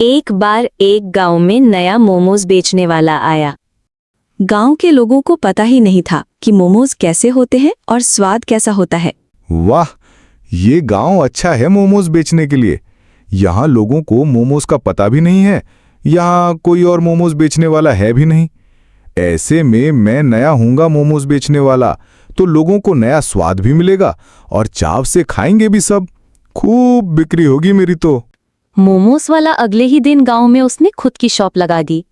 एक बार एक गांव में नया मोमोज बेचने वाला आया। गांव के लोगों को पता ही नहीं था कि मोमोज कैसे होते हैं और स्वाद कैसा होता है। वाह, ये गांव अच्छा है मोमोज बेचने के लिए। यहाँ लोगों को मोमोज का पता भी नहीं है। यहाँ कोई और मोमोज बेचने वाला है भी नहीं। ऐसे में मैं नया हूँगा मोमोज बेचने वाला, तो लोगों को नया स्वाद भी मिलेगा और चाव से खाएंगे भी सब। खूब बिक्री होगी मेरी तो। मोमोज वाला अगले ही दिन गांव में उसने खुद की शॉप लगा दी।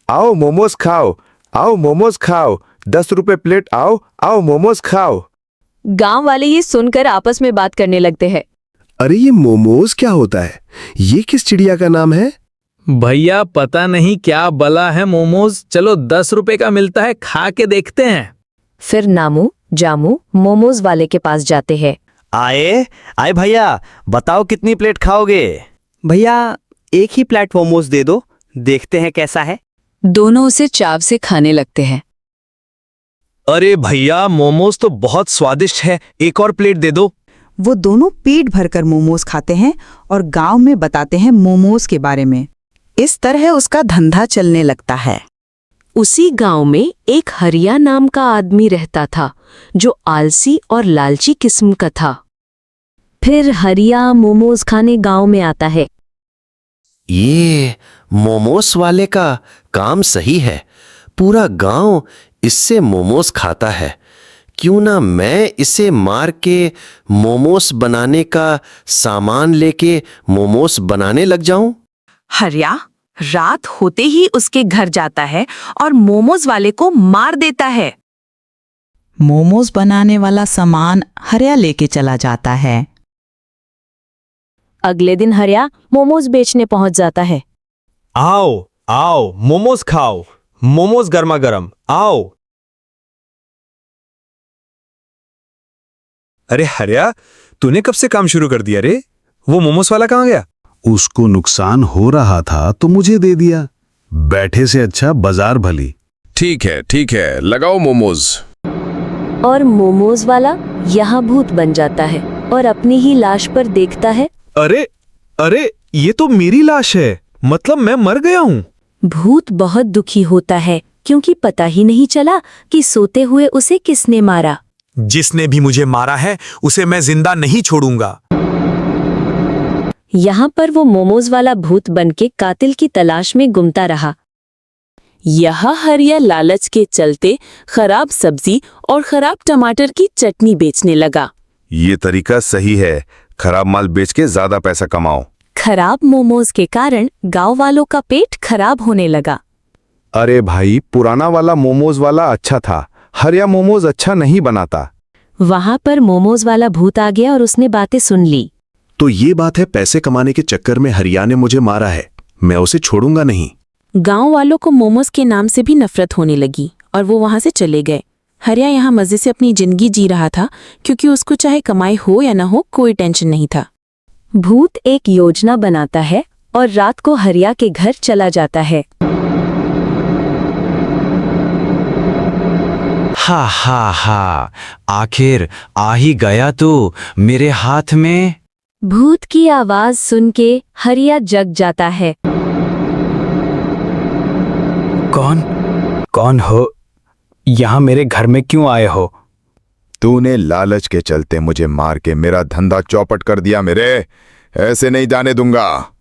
आओ मोमोज खाओ, आओ मोमोज खाओ, 10 रुपए प्लेट, आओ आओ मोमोज खाओ। गांव वाले ये सुनकर आपस में बात करने लगते हैं। अरे ये मोमोज क्या होता है? ये किस चिड़िया का नाम है? भैया पता नहीं क्या बला है मोमोज, चलो 10 रुपए का मिलता है, खा के देखते हैं। फिर नामू जामू मोमोज वाले के पास जाते हैं। आए आए भैया, बताओ कितनी प्लेट खाओगे? भैया एक ही प्लेट मोमोज दे दो, देखते हैं कैसा है। दोनों उसे चाव से खाने लगते हैं। अरे भैया मोमोज तो बहुत स्वादिष्ट है, एक और प्लेट दे दो। वो दोनों पेट भरकर मोमोज खाते हैं और गांव में बताते हैं मोमोज के बारे में। इस तरह उसका धंधा चलने लगता है। उसी गांव में एक हरिया नाम का आदमी रहता था, जो आलसी और लालची किस्म का था। फिर हरिया मोमोज खाने गांव में आता है। ये मोमोज वाले का काम सही है, पूरा गांव इससे मोमोज खाता है। क्यों ना मैं इसे मार के मोमोज बनाने का सामान लेके मोमोज बनाने लग जाऊं? हरिया रात होते ही उसके घर जाता है और मोमोज वाले को मार देता है। मोमोज बनाने वाला सामान हरिया लेके चला जाता है। अगले दिन हरिया मोमोज बेचने पहुंच जाता है। आओ आओ मोमोज खाओ, मोमोज गर्मा गर्म, आओ। अरे हरिया, तूने कब से काम शुरू कर दिया रे? वो मोमोज वाला कहाँ गया? उसको नुकसान हो रहा था तो मुझे दे दिया। बैठे से अच्छा बाजार भली। ठीक है, लगाओ मोमोज। और मोमोज वाला यहाँ भूत बन जाता है और अपनी ही लाश पर देखता है। अरे अरे, ये तो मेरी लाश है, मतलब मैं मर गया हूँ। भूत बहुत दुखी होता है क्योंकि पता ही नहीं चला कि सोते हुए उसे किसने मारा। जिसने भी मुझे मारा है उसे मैं जिंदा नहीं छोड़ूंगा। यहाँ पर वो मोमोज वाला भूत बनके कातिल की तलाश में घूमता रहा। यहाँ हरिया लालच के चलते खराब सब्जी और खराब टमाटर की चटनी बेचने लगा। ये तरीका सही है, खराब माल बेच के ज्यादा पैसा कमाओ। खराब मोमोज के कारण गांव वालों का पेट खराब होने लगा। अरे भाई, पुराना वाला मोमोज वाला अच्छा था, हरिया मोमोज अच्छा नहीं बनाता। वहां पर मोमोज वाला भूत आ गया और उसने बातें सुन ली। तो ये बात है, पैसे कमाने के चक्कर में हरिया ने मुझे मारा है, मैं उसे छोड़ूंगा नहीं। गांव वालों को मोमोज के नाम से भी नफरत होने लगी और वो वहां से चले गए। हरिया यहाँ मजे से अपनी जिंदगी जी रहा था, क्योंकि उसको चाहे कमाई हो या ना हो कोई टेंशन नहीं था। भूत एक योजना बनाता है और रात को हरिया के घर चला जाता है। हा, आखिर आ ही गया तू मेरे हाथ में। भूत की आवाज सुन के हरिया जग जाता है। कौन हो? यहाँ मेरे घर में क्यों आए हो? तूने लालच के चलते मुझे मार के मेरा धंधा चौपट कर दिया मेरे, ऐसे नहीं जाने दूंगा।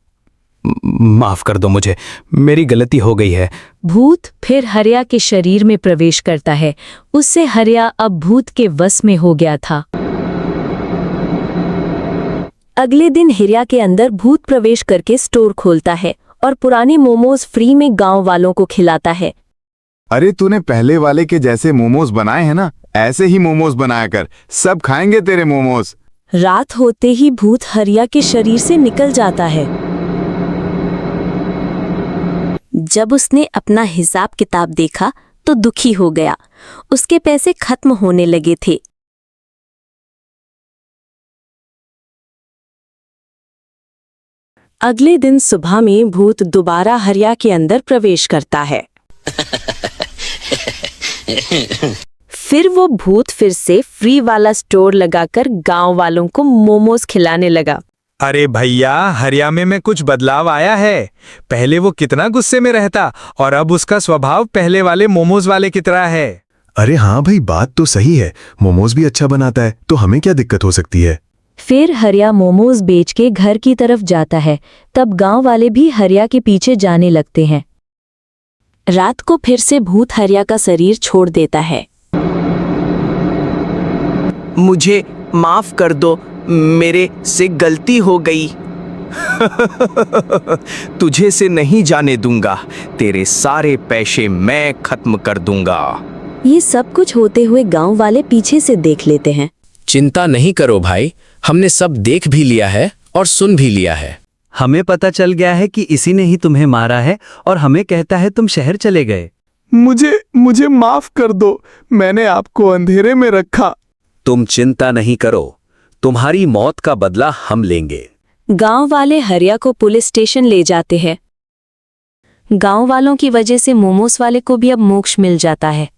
माफ कर दो मुझे, मेरी गलती हो गई है। भूत फिर हरिया के शरीर में प्रवेश करता है। उससे हरिया अब भूत के वश में हो गया था। अगले दिन हरिया के अंदर भूत प्रवेश करके स्टोर खोलता है और पुराने मोमोज फ्री में गांव वालों को खिलाता है। अरे तूने पहले वाले के जैसे मोमोज बनाए हैं ना, ऐसे ही मोमोज बनाया कर, सब खाएंगे तेरे मोमोज। रात होते ही भूत हरिया के शरीर से निकल जाता है। जब उसने अपना हिसाब किताब देखा तो दुखी हो गया। उसके पैसे खत्म होने लगे थे। अगले दिन सुबह में भूत दोबारा हरिया के अंदर प्रवेश करता है। फिर वो भूत फिर से फ्री वाला स्टोर लगाकर गांव वालों को मोमोज खिलाने लगा। अरे भैया, हरिया में कुछ बदलाव आया है। पहले वो कितना गुस्से में रहता और अब उसका स्वभाव पहले वाले मोमोज वाले की तरह है। अरे हाँ भाई, बात तो सही है। मोमोज भी अच्छा बनाता है, तो हमें क्या दिक्कत हो सकती है। फिर हरिया मोमोज बेच के घर की तरफ जाता है। तब गांव वाले भी हरिया के पीछे जाने लगते हैं। रात को फिर से भूत हरिया का शरीर छोड़ देता है। मुझे माफ कर दो, मेरे से गलती हो गई। तुझे से नहीं जाने दूंगा, तेरे सारे पैसे मैं खत्म कर दूंगा। ये सब कुछ होते हुए गांव वाले पीछे से देख लेते हैं। चिंता नहीं करो भाई, हमने सब देख भी लिया है और सुन भी लिया है। हमें पता चल गया है कि इसी ने ही तुम्हें मारा है और हमें कहता है तुम शहर चले गए। मुझे माफ कर दो, मैंने आपको अंधेरे में रखा। तुम चिंता नहीं करो, तुम्हारी मौत का बदला हम लेंगे। गांव वाले हरिया को पुलिस स्टेशन ले जाते हैं। गांव वालों की वजह से मोमोस वाले को भी अब मोक्ष मिल जाता है।